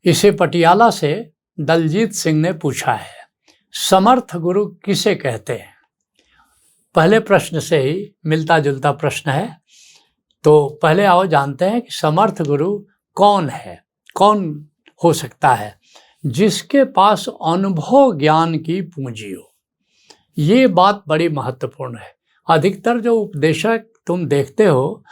इसे पटियाला से दलजीत सिंह ने पूछा है, समर्थ गुरु किसे कहते हैं। पहले प्रश्न से ही मिलता जुलता प्रश्न है, तो पहले आओ जानते हैं कि समर्थ गुरु कौन है, कौन हो सकता है। जिसके पास अनुभव ज्ञान की पूंजी हो, ये बात बड़ी महत्वपूर्ण है। अधिकतर जो उपदेशक तुम देखते हो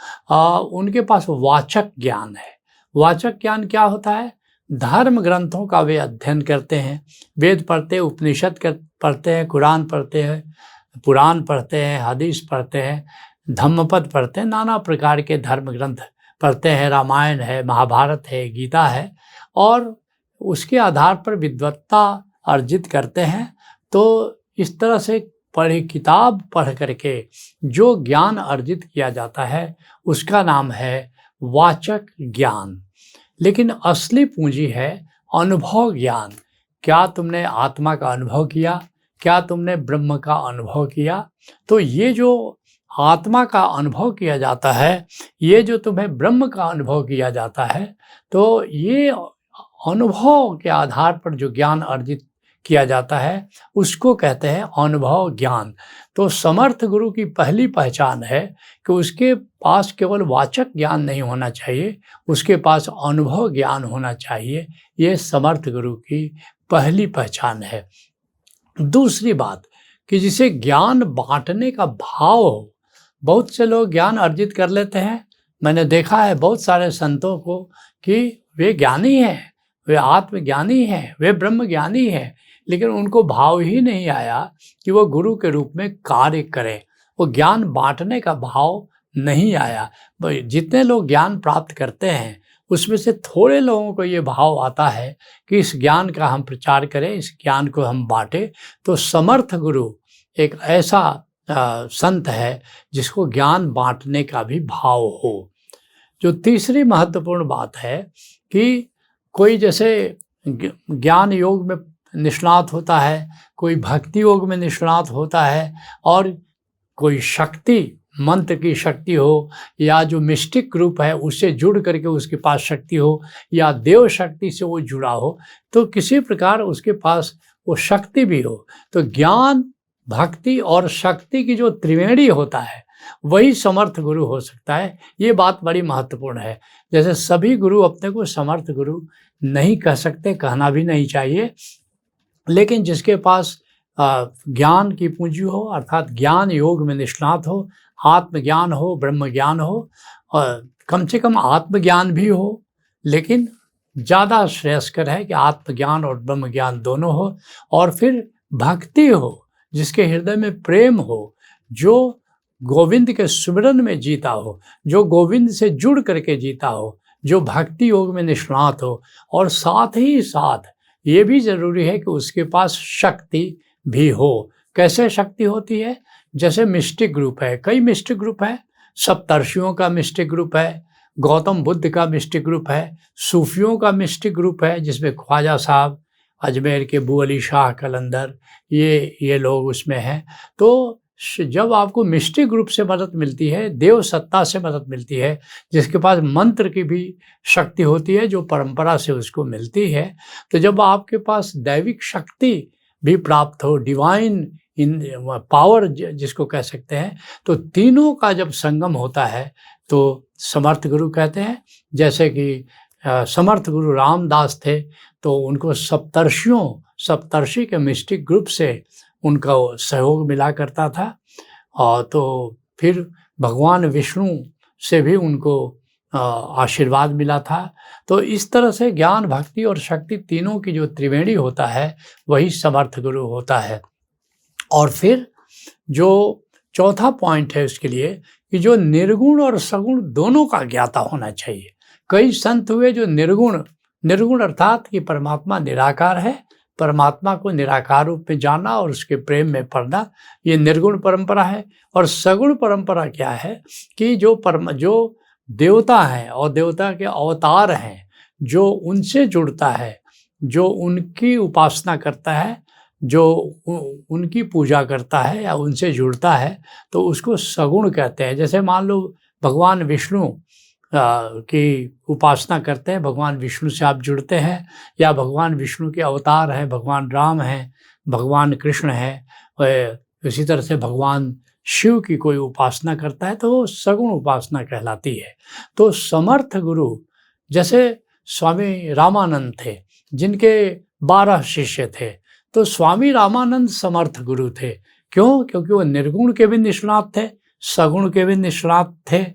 उनके पास वाचक ज्ञान है। वाचक ज्ञान क्या होता है? धर्म ग्रंथों का वे अध्ययन करते हैं, वेद पढ़ते हैं, उपनिषद पढ़ते हैं, कुरान पढ़ते हैं, पुराण पढ़ते हैं, हदीस पढ़ते हैं, धम्मपद पढ़ते हैं, नाना प्रकार के धर्म ग्रंथ पढ़ते हैं, रामायण है, महाभारत है, गीता है, और उसके आधार पर विद्वत्ता अर्जित करते हैं। तो इस तरह से किताब पढ़ करके जो ज्ञान अर्जित किया जाता है उसका नाम है वाचक ज्ञान। लेकिन असली पूंजी है अनुभव ज्ञान। क्या तुमने आत्मा का अनुभव किया? क्या तुमने ब्रह्म का अनुभव किया? तो ये जो आत्मा का अनुभव किया जाता है, ये जो तुम्हें ब्रह्म का अनुभव किया जाता है, तो ये अनुभव के आधार पर जो ज्ञान अर्जित किया जाता है उसको कहते हैं अनुभव ज्ञान। तो समर्थ गुरु की पहली पहचान है कि उसके पास केवल वाचक ज्ञान नहीं होना चाहिए, उसके पास अनुभव ज्ञान होना चाहिए। ये समर्थ गुरु की पहली पहचान है। दूसरी बात कि जिसे ज्ञान बांटने का भाव हो। बहुत से लोग ज्ञान अर्जित कर लेते हैं, मैंने देखा है बहुत सारे संतों को कि वे ज्ञानी हैं, वे आत्मज्ञानी हैं, वे ब्रह्म ज्ञानी हैं, लेकिन उनको भाव ही नहीं आया कि वो गुरु के रूप में कार्य करें। वो ज्ञान बांटने का भाव नहीं आया। जितने लोग ज्ञान प्राप्त करते हैं उसमें से थोड़े लोगों को ये भाव आता है कि इस ज्ञान का हम प्रचार करें, इस ज्ञान को हम बांटें। तो समर्थ गुरु एक ऐसा संत है जिसको ज्ञान बांटने का भी भाव हो। जो तीसरी महत्वपूर्ण बात है कि कोई जैसे ज्ञान योग में निष्णात होता है, कोई भक्ति योग में निष्णात होता है, और कोई शक्ति, मंत्र की शक्ति हो, या जो मिस्टिक ग्रुप है उससे जुड़ करके उसके पास शक्ति हो, या देव शक्ति से वो जुड़ा हो, तो किसी प्रकार उसके पास वो शक्ति भी हो, तो ज्ञान, भक्ति और शक्ति की जो त्रिवेणी होता है वही समर्थ गुरु हो सकता है। ये बात बड़ी महत्वपूर्ण है। जैसे सभी गुरु अपने को समर्थ गुरु नहीं कह सकते, कहना भी नहीं चाहिए, लेकिन जिसके पास ज्ञान की पूंजी हो, अर्थात ज्ञान योग में निष्णात हो, आत्मज्ञान हो, ब्रह्म ज्ञान हो, और कम से कम आत्मज्ञान भी हो, लेकिन ज़्यादा श्रेयस्कर है कि आत्मज्ञान और ब्रह्म ज्ञान दोनों हो, और फिर भक्ति हो, जिसके हृदय में प्रेम हो, जो गोविंद के सुमिरन में जीता हो, जो गोविंद से जुड़ करके जीता हो, जो भक्ति योग में निष्णात हो, और साथ ही साथ ये भी ज़रूरी है कि उसके पास शक्ति भी हो। कैसे शक्ति होती है? जैसे मिस्टिक ग्रुप है, कई मिस्टिक ग्रुप है, सप्तर्षियों का मिस्टिक ग्रुप है, गौतम बुद्ध का मिस्टिक ग्रुप है, सूफियों का मिस्टिक ग्रुप है जिसमें ख्वाजा साहब, अजमेर के बू अली शाह कलंदर, ये लोग उसमें हैं। तो जब आपको मिस्टिक ग्रुप से मदद मिलती है, देव सत्ता से मदद मिलती है, जिसके पास मंत्र की भी शक्ति होती है जो परंपरा से उसको मिलती है, तो जब आपके पास दैविक शक्ति भी प्राप्त हो, डिवाइन इन पावर जिसको कह सकते हैं, तो तीनों का जब संगम होता है तो समर्थ गुरु कहते हैं। जैसे कि समर्थ गुरु रामदास थे, तो उनको सप्तर्षि के मिस्टिक ग्रुप से उनका सहयोग मिला करता था, और तो फिर भगवान विष्णु से भी उनको आशीर्वाद मिला था। तो इस तरह से ज्ञान, भक्ति और शक्ति तीनों की जो त्रिवेणी होता है वही समर्थ गुरु होता है। और फिर जो चौथा पॉइंट है उसके लिए कि जो निर्गुण और सगुण दोनों का ज्ञाता होना चाहिए। कई संत हुए जो निर्गुण अर्थात कि परमात्मा निराकार है, परमात्मा को निराकार रूप में जानना और उसके प्रेम में पड़ना, ये निर्गुण परंपरा है। और सगुण परंपरा क्या है कि जो देवता हैं और देवता के अवतार हैं, जो उनसे जुड़ता है, जो उनकी उपासना करता है, जो उनकी पूजा करता है या उनसे जुड़ता है, तो उसको सगुण कहते हैं। जैसे मान लो भगवान विष्णु की उपासना करते हैं, भगवान विष्णु से आप जुड़ते हैं, या भगवान विष्णु के अवतार हैं, भगवान राम हैं, भगवान कृष्ण हैं, इसी तरह से भगवान शिव की कोई उपासना करता है तो वो सगुण उपासना कहलाती है। तो समर्थ गुरु जैसे स्वामी रामानंद थे, जिनके 12 शिष्य थे, तो स्वामी रामानंद समर्थ गुरु थे। क्यों? क्योंकि वो निर्गुण के भी निष्णात थे, सगुण के भी निष्णात थे,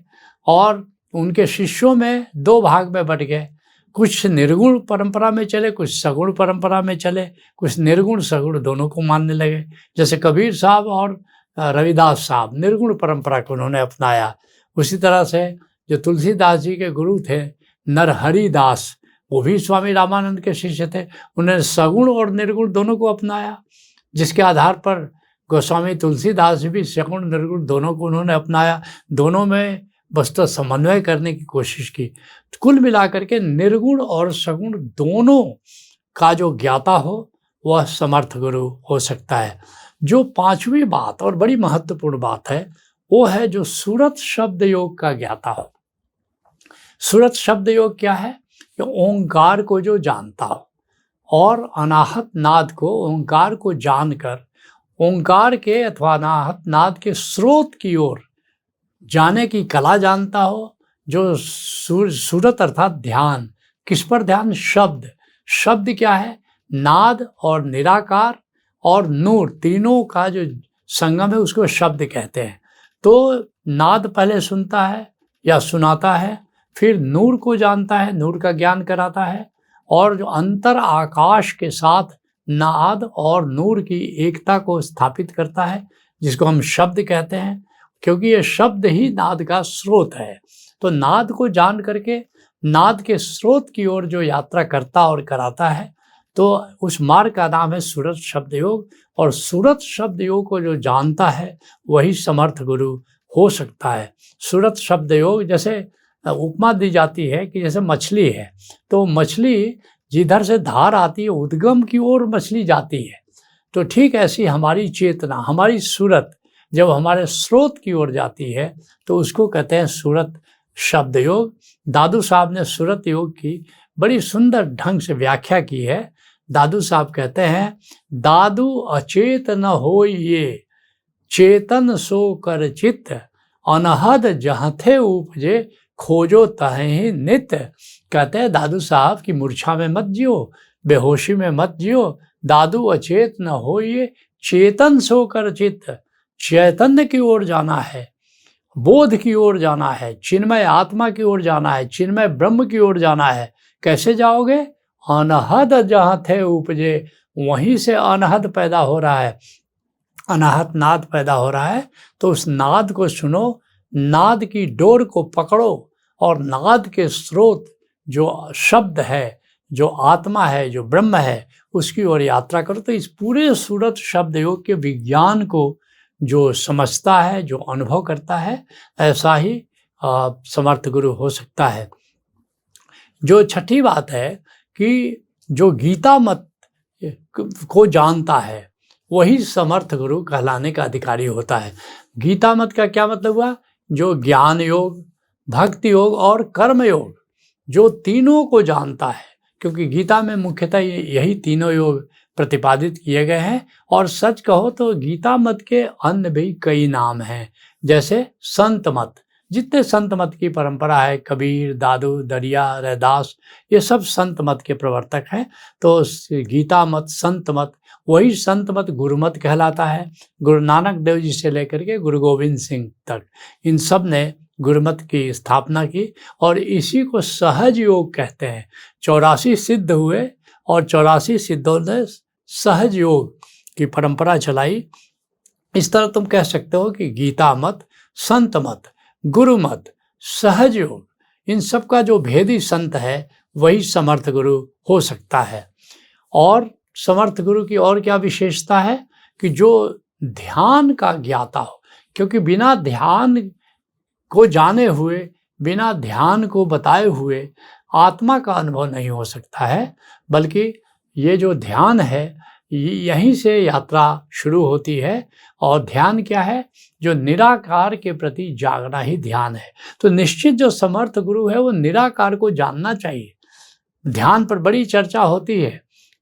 और उनके शिष्यों में 2 भाग में बट गए। कुछ निर्गुण परंपरा में चले, कुछ सगुण परंपरा में चले, कुछ निर्गुण सगुण दोनों को मानने लगे। जैसे कबीर साहब और रविदास साहब निर्गुण परंपरा को उन्होंने अपनाया। उसी तरह से जो तुलसीदास जी के गुरु थे नरहरि दास, वो भी स्वामी रामानंद के शिष्य थे, उन्होंने सगुण और निर्गुण दोनों को अपनाया, जिसके आधार पर गोस्वामी तुलसीदास जी भी सगुण निर्गुण दोनों को उन्होंने अपनाया, दोनों में वस्तु समन्वय करने की कोशिश की। कुल मिलाकर के निर्गुण और सगुण दोनों का जो ज्ञाता हो वह समर्थ गुरु हो सकता है। जो 5वीं बात और बड़ी महत्वपूर्ण बात है वो है जो सूरत शब्द योग का ज्ञाता हो। सूरत शब्द योग क्या है? कि ओंकार को जो जानता हो और अनाहत नाद को, ओंकार को जानकर ओंकार के अथवा अनाहत नाद के स्रोत की ओर जाने की कला जानता हो। जो सूरत अर्थात ध्यान, किस पर ध्यान? शब्द। शब्द क्या है? नाद और निराकार और नूर, तीनों का जो संगम है उसको शब्द कहते हैं। तो नाद पहले सुनता है या सुनाता है, फिर नूर को जानता है, नूर का ज्ञान कराता है, और जो अंतर आकाश के साथ नाद और नूर की एकता को स्थापित करता है, जिसको हम शब्द कहते हैं, क्योंकि ये शब्द ही नाद का स्रोत है। तो नाद को जान करके नाद के स्रोत की ओर जो यात्रा करता और कराता है, तो उस मार्ग का नाम है सूरत शब्द योग। और सूरत शब्द योग को जो जानता है वही समर्थ गुरु हो सकता है। सूरत शब्द योग जैसे उपमा दी जाती है कि जैसे मछली है, तो मछली जिधर से धार आती है उद्गम की ओर मछली जाती है। तो ठीक ऐसी हमारी चेतना, हमारी सूरत जब हमारे स्रोत की ओर जाती है तो उसको कहते हैं सूरत शब्द योग। दादू साहब ने सूरत योग की बड़ी सुंदर ढंग से व्याख्या की है। दादू साहब कहते हैं, दादू अचेत न हो ये, चेतन सो कर चित, अनहद जहाँ थे उपजे, खोजो तहीं नित। कहते हैं दादू साहब की मूर्छा में मत जियो, बेहोशी में मत जियो, दादू अचेत न हो ये, चेतन सो कर चित, चैतन्य की ओर जाना है, बोध की ओर जाना है, चिन्मय आत्मा की ओर जाना है, चिन्मय ब्रह्म की ओर जाना है। कैसे जाओगे? अनहद जहाँ थे उपजे, वहीं से अनहद पैदा हो रहा है, अनाहत नाद पैदा हो रहा है। तो उस नाद को सुनो, नाद की डोर को पकड़ो, और नाद के स्रोत जो शब्द है, जो आत्मा है, जो ब्रह्म है, उसकी ओर यात्रा करो। तो इस पूरे सूरत शब्द योग के विज्ञान को जो समझता है, जो अनुभव करता है, ऐसा ही समर्थ गुरु हो सकता है। जो छठी बात है कि जो गीता मत को जानता है वही समर्थ गुरु कहलाने का अधिकारी होता है। गीता मत का क्या मतलब हुआ? जो ज्ञान योग, भक्ति योग और कर्म योग, जो तीनों को जानता है, क्योंकि गीता में मुख्यतः यही तीनों योग प्रतिपादित किए गए हैं। और सच कहो तो गीता मत के अन्य भी कई नाम हैं, जैसे संत मत। जितने संत मत की परंपरा है, कबीर, दादू, दरिया, रैदास, ये सब संत मत के प्रवर्तक हैं। तो गीता मत, संत मत, वही संत मत गुरुमत कहलाता है। गुरु नानक देव जी से लेकर के गुरु गोविंद सिंह तक इन सब ने गुरुमत की स्थापना की, और इसी को सहज योग कहते हैं। 84 सिद्ध हुए और 84 सिद्धों ने सहज योग की परंपरा चलाई। इस तरह तुम कह सकते हो कि गीता मत, संत मत, गुरु मत, सहज योग, इन सब का जो भेदी संत है वही समर्थ गुरु हो सकता है। और समर्थ गुरु की और क्या विशेषता है? कि जो ध्यान का ज्ञाता हो, क्योंकि बिना ध्यान को जाने हुए, बिना ध्यान को बताए हुए आत्मा का अनुभव नहीं हो सकता है। बल्कि ये जो ध्यान है, यहीं से यात्रा शुरू होती है। और ध्यान क्या है? जो निराकार के प्रति जागना ही ध्यान है। तो निश्चित जो समर्थ गुरु है वो निराकार को जानना चाहिए। ध्यान पर बड़ी चर्चा होती है,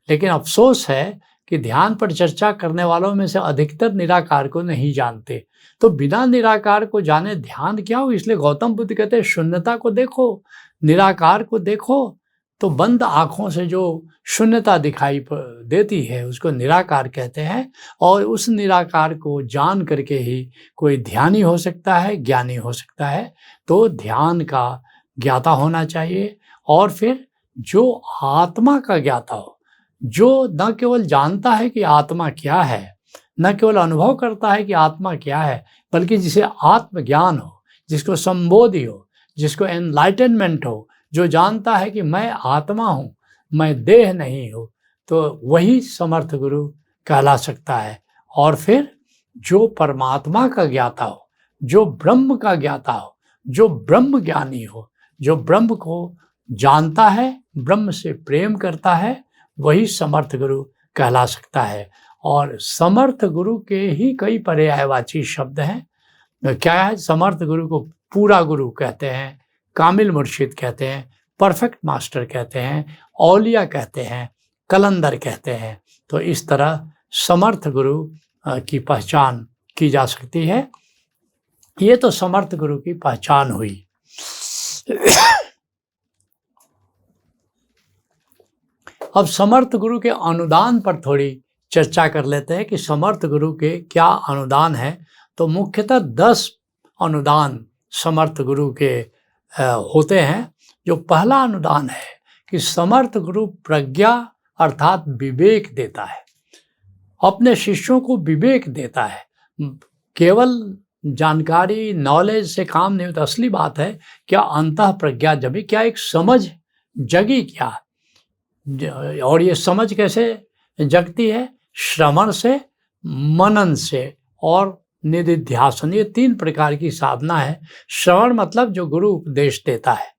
लेकिन अफसोस है कि ध्यान पर चर्चा करने वालों में से अधिकतर निराकार को नहीं जानते। तो बिना निराकार को जाने ध्यान क्या हो? इसलिए गौतम बुद्ध कहते हैं शून्यता को देखो, निराकार को देखो। तो बंद आँखों से जो शून्यता दिखाई देती है उसको निराकार कहते हैं। और उस निराकार को जान करके ही कोई ध्यानी हो सकता है, ज्ञानी हो सकता है। तो ध्यान का ज्ञाता होना चाहिए। और फिर जो आत्मा का ज्ञाता हो, जो न केवल जानता है कि आत्मा क्या है, न केवल अनुभव करता है कि आत्मा क्या है, बल्कि जिसे आत्मज्ञान हो, जिसको संबोधि हो, जिसको एनलाइटनमेंट हो, जो जानता है कि मैं आत्मा हूँ, मैं देह नहीं हूँ, तो वही समर्थ गुरु कहला सकता है। और फिर जो परमात्मा का ज्ञाता हो, जो ब्रह्म का ज्ञाता हो, जो ब्रह्म ज्ञानी हो, जो ब्रह्म को जानता है, ब्रह्म से प्रेम करता है, वही समर्थ गुरु कहला सकता है। और समर्थ गुरु के ही कई पर्यायवाची शब्द हैं। क्या है? समर्थ गुरु को पूरा गुरु कहते हैं, कामिल मुर्शिद कहते हैं, परफेक्ट मास्टर कहते हैं, औलिया कहते हैं, कलंदर कहते हैं। तो इस तरह समर्थ गुरु की पहचान की जा सकती है। ये तो समर्थ गुरु की पहचान हुई। अब समर्थ गुरु के अनुदान पर थोड़ी चर्चा कर लेते हैं कि समर्थ गुरु के क्या अनुदान है। तो मुख्यतः 10 अनुदान समर्थ गुरु के होते हैं। जो पहला अनुदान है कि समर्थ गुरु प्रज्ञा अर्थात विवेक देता है, अपने शिष्यों को विवेक देता है। केवल जानकारी नॉलेज से काम नहीं होता, असली बात है क्या अंतः प्रज्ञा जगी, क्या एक समझ जगी क्या। और ये समझ कैसे जगती है? श्रवण से, मनन से और निधिध्यासन, ये 3 प्रकार की साधना है। श्रवण मतलब जो गुरु उपदेश देता है।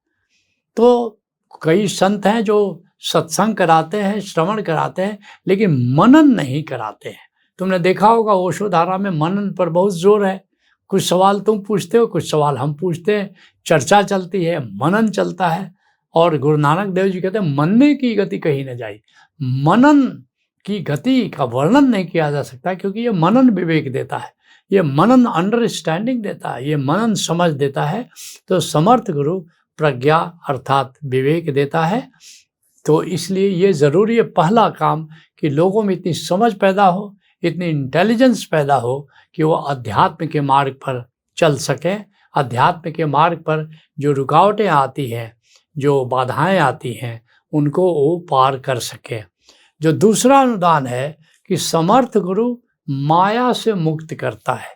तो कई संत हैं जो सत्संग कराते हैं, श्रवण कराते हैं, लेकिन मनन नहीं कराते हैं। तुमने देखा होगा ओशोधारा में मनन पर बहुत जोर है। कुछ सवाल तुम पूछते हो, कुछ सवाल हम पूछते हैं, चर्चा चलती है, मनन चलता है। और गुरु नानक देव जी कहते हैं मनने की गति कहीं न जाए। मनन की गति का वर्णन नहीं किया जा सकता, क्योंकि ये मनन विवेक देता है, ये मनन अंडरस्टैंडिंग देता है, ये मनन समझ देता है। तो समर्थ गुरु प्रज्ञा अर्थात विवेक देता है। तो इसलिए ये ज़रूरी है, पहला काम, कि लोगों में इतनी समझ पैदा हो, इतनी इंटेलिजेंस पैदा हो कि वो अध्यात्म के मार्ग पर चल सकें। अध्यात्म के मार्ग पर जो रुकावटें आती हैं, जो बाधाएं आती हैं, उनको वो पार कर सके। जो दूसरा अनुदान है कि समर्थ गुरु माया से मुक्त करता है।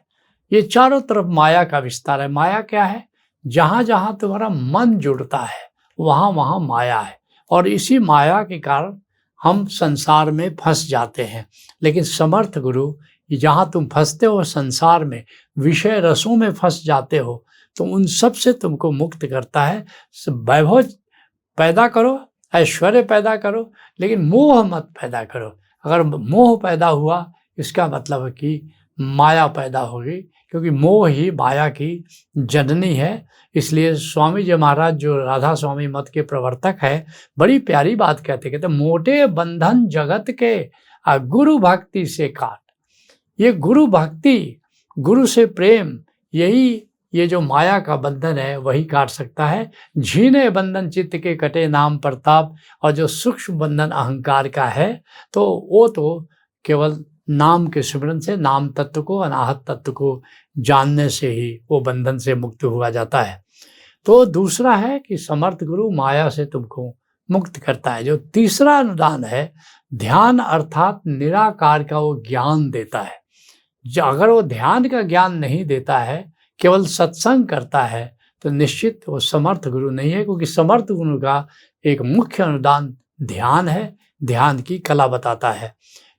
ये चारों तरफ माया का विस्तार है। माया क्या है? जहाँ जहाँ तुम्हारा मन जुड़ता है वहाँ वहाँ माया है, और इसी माया के कारण हम संसार में फंस जाते हैं। लेकिन समर्थ गुरु, जहाँ तुम फंसते हो संसार में, विषय रसों में फंस जाते हो, तो उन सब से तुमको मुक्त करता है। वैभव पैदा करो, ऐश्वर्य पैदा करो, लेकिन मोह मत पैदा करो। अगर मोह पैदा हुआ, इसका मतलब है कि माया पैदा होगी, क्योंकि मोह ही माया की जननी है। इसलिए स्वामी जी महाराज, जो राधा स्वामी मत के प्रवर्तक है, बड़ी प्यारी बात कहते मोटे बंधन जगत के गुरु भक्ति से काट। ये गुरु भक्ति, गुरु से प्रेम, यही ये जो माया का बंधन है वही काट सकता है। झीने बंधन चित्त के कटे नाम प्रताप। और जो सूक्ष्म बंधन अहंकार का है, तो वो तो केवल नाम के स्मरण से, नाम तत्व को, अनाहत तत्व को जानने से ही वो बंधन से मुक्त हुआ जाता है। तो दूसरा है कि समर्थ गुरु माया से तुमको मुक्त करता है। जो तीसरा अनुदान है, ध्यान अर्थात निराकार का वो ज्ञान देता है। अगर वो ध्यान का ज्ञान नहीं देता है, केवल सत्संग करता है, तो निश्चित वो समर्थ गुरु नहीं है, क्योंकि समर्थ गुरु का एक मुख्य अनुदान ध्यान है, ध्यान की कला बताता है।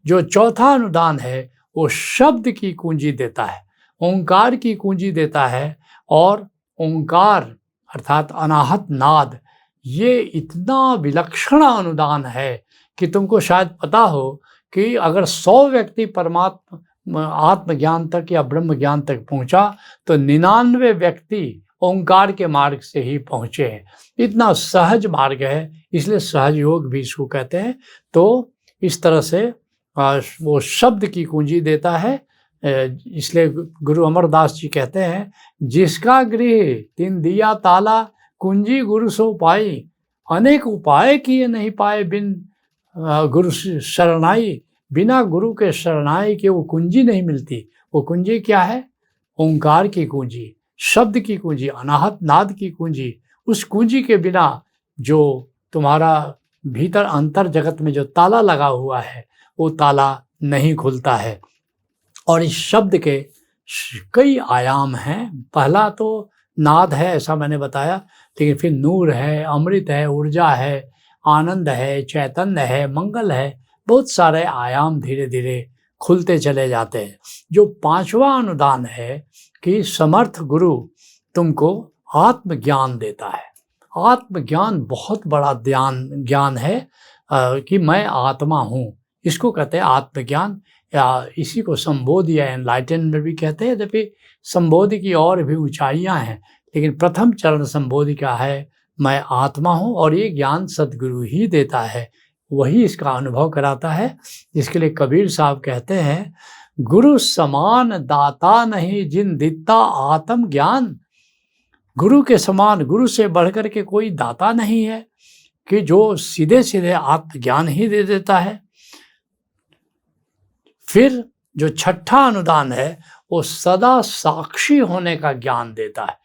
जो चौथा अनुदान है वो शब्द की कुंजी देता है, ओंकार की कुंजी देता है। और ओंकार अर्थात अनाहत नाद, ये इतना विलक्षण अनुदान है कि तुमको शायद पता हो कि अगर 100 व्यक्ति परमात्मा आत्मज्ञान तक या ब्रह्म ज्ञान तक पहुंचा तो 99 व्यक्ति ओंकार के मार्ग से ही पहुंचे हैं। इतना सहज मार्ग है, इसलिए सहज योग भी इसको कहते हैं। तो इस तरह से वो शब्द की कुंजी देता है। इसलिए गुरु अमरदास जी कहते हैं, जिसका गृह तिन दिया ताला, कुंजी गुरु सो पाई, अनेक उपाय किए नहीं पाए बिन गुरु शरणाई। बिना गुरु के शरणाई के वो कुंजी नहीं मिलती। वो कुंजी क्या है? ओंकार की कुंजी, शब्द की कुंजी, अनाहत नाद की कुंजी। उस कुंजी के बिना जो तुम्हारा भीतर अंतर जगत में जो ताला लगा हुआ है वो ताला नहीं खुलता है। और इस शब्द के कई आयाम हैं। पहला तो नाद है, ऐसा मैंने बताया, लेकिन फिर नूर है, अमृत है, ऊर्जा है, आनंद है, चैतन्य है, मंगल है। बहुत सारे आयाम धीरे धीरे खुलते चले जाते हैं। जो 5वां अनुदान है कि समर्थ गुरु तुमको आत्मज्ञान देता है। आत्मज्ञान बहुत बड़ा ज्ञान है कि मैं आत्मा हूँ, इसको कहते हैं आत्मज्ञान, या इसी को संबोधि या एनलाइटनमेंट भी कहते हैं। जबकि संबोधि की और भी ऊंचाइयाँ हैं, लेकिन प्रथम चरण संबोधि का है मैं आत्मा हूँ, और ये ज्ञान सदगुरु ही देता है, वही इसका अनुभव कराता है। जिसके लिए कबीर साहब कहते हैं, गुरु समान दाता नहीं जिन दिता आत्म ज्ञान। गुरु के समान, गुरु से बढ़कर के कोई दाता नहीं है कि जो सीधे सीधे आत्मज्ञान ही दे देता है। फिर जो 6ठा अनुदान है वो सदा साक्षी होने का ज्ञान देता है।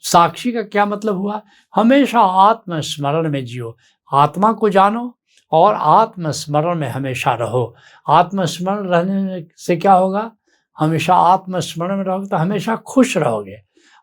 साक्षी का क्या मतलब हुआ? हमेशा आत्मस्मरण में जियो, आत्मा को जानो और आत्मस्मरण में हमेशा रहो। आत्मस्मरण रहने से क्या होगा? हमेशा आत्मस्मरण में रहोगे तो हमेशा खुश रहोगे,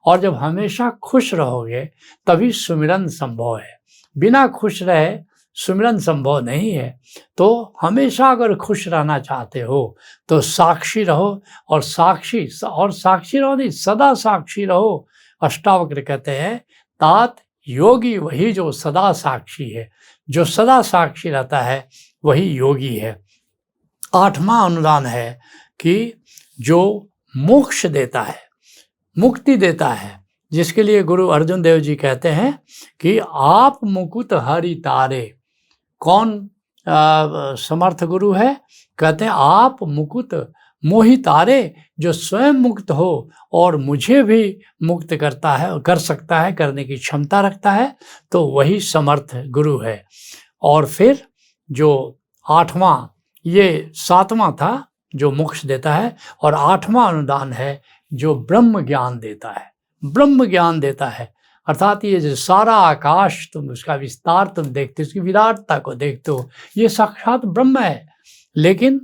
और जब हमेशा खुश रहोगे तभी सुमिरन संभव है। बिना खुश रहे सुमिरन संभव नहीं है। तो हमेशा अगर खुश रहना चाहते हो तो साक्षी रहो, और साक्षी रहो नहीं, सदा साक्षी रहो। अष्टावक्र कहते हैं, तात योगी वही जो सदा साक्षी है। जो सदा साक्षी रहता है वही योगी है। 8वां अनुदान है कि जो मोक्ष देता है, मुक्ति देता है, जिसके लिए गुरु अर्जुन देव जी कहते हैं कि आप मुकुट हरि तारे। कौन समर्थ गुरु है? कहते हैं आप मुकुट मोहि तारे, जो स्वयं मुक्त हो और मुझे भी मुक्त करता है, कर सकता है, करने की क्षमता रखता है, तो वही समर्थ गुरु है। और फिर जो 8वां, ये 7वां था जो मोक्ष देता है, और 8वां अनुदान है जो ब्रह्म ज्ञान देता है। ब्रह्म ज्ञान देता है अर्थात ये जो सारा आकाश तुम उसका विस्तार तुम देखते हो, उसकी विराटता को देखते हो, ये साक्षात ब्रह्म है। लेकिन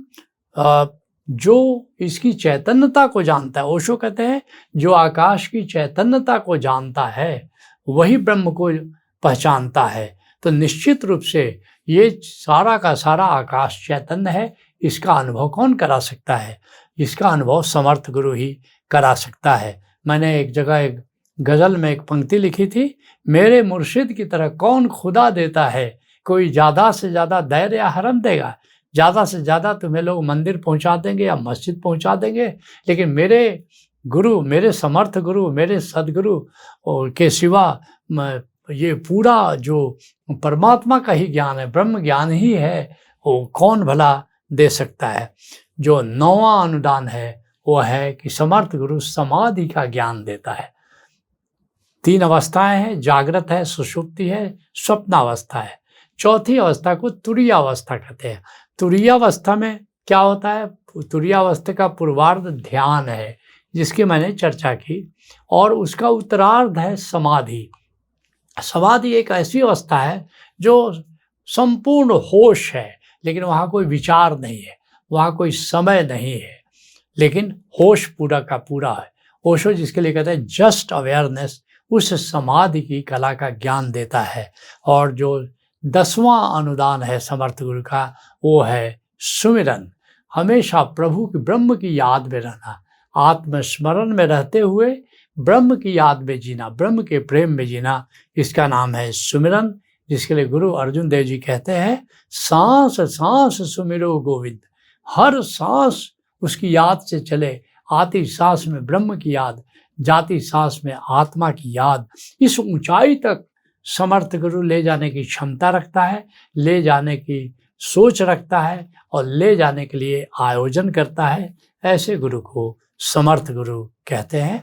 जो इसकी चैतन्यता को जानता है, ओशो कहते हैं जो आकाश की चैतन्यता को जानता है वही ब्रह्म को पहचानता है। तो निश्चित रूप से ये सारा का सारा आकाश चैतन्य है। इसका अनुभव कौन करा सकता है? इसका अनुभव समर्थ गुरु ही करा सकता है। मैंने एक जगह एक गज़ल में एक पंक्ति लिखी थी, मेरे मुर्शिद की तरह कौन खुदा देता है, कोई ज़्यादा से ज़्यादा दैर या हरम देगा। ज़्यादा से ज़्यादा तुम्हें लोग मंदिर पहुंचा देंगे या मस्जिद पहुंचा देंगे, लेकिन मेरे गुरु, मेरे समर्थ गुरु, मेरे सदगुरु के सिवा ये पूरा जो परमात्मा का ही ज्ञान है, ब्रह्म ज्ञान ही है, वो कौन भला दे सकता है। जो 9वां अनुदान है वो है कि समर्थ गुरु समाधि का ज्ञान देता है। 3 अवस्थाएं हैं, जागृत है, सुषुप्ति है, स्वप्नावस्था है। चौथी अवस्था को तुरीय अवस्था कहते हैं। तुरीय अवस्था में क्या होता है? तुरीय अवस्था का पूर्वार्ध ध्यान है, जिसकी मैंने चर्चा की, और उसका उत्तरार्ध है समाधि। समाधि एक ऐसी अवस्था है जो संपूर्ण होश है, लेकिन वहाँ कोई विचार नहीं है, वहाँ कोई समय नहीं है, लेकिन होश पूरा का पूरा है। ओशो जिसके लिए कहते हैं जस्ट अवेयरनेस, उस समाधि की कला का ज्ञान देता है। और जो 10वां अनुदान है समर्थ गुरु का वो है सुमिरन। हमेशा प्रभु की, ब्रह्म की याद में रहना, आत्मस्मरण में रहते हुए ब्रह्म की याद में जीना, ब्रह्म के प्रेम में जीना, इसका नाम है सुमिरन। जिसके लिए गुरु अर्जुन देव जी कहते हैं सांस सांस सुमिरो गोविंद। हर सांस उसकी याद से चले, आती सांस में ब्रह्म की याद, जाती सांस में आत्मा की याद। इस ऊंचाई तक समर्थ गुरु ले जाने की क्षमता रखता है, ले जाने की सोच रखता है और ले जाने के लिए आयोजन करता है। ऐसे गुरु को समर्थ गुरु कहते हैं।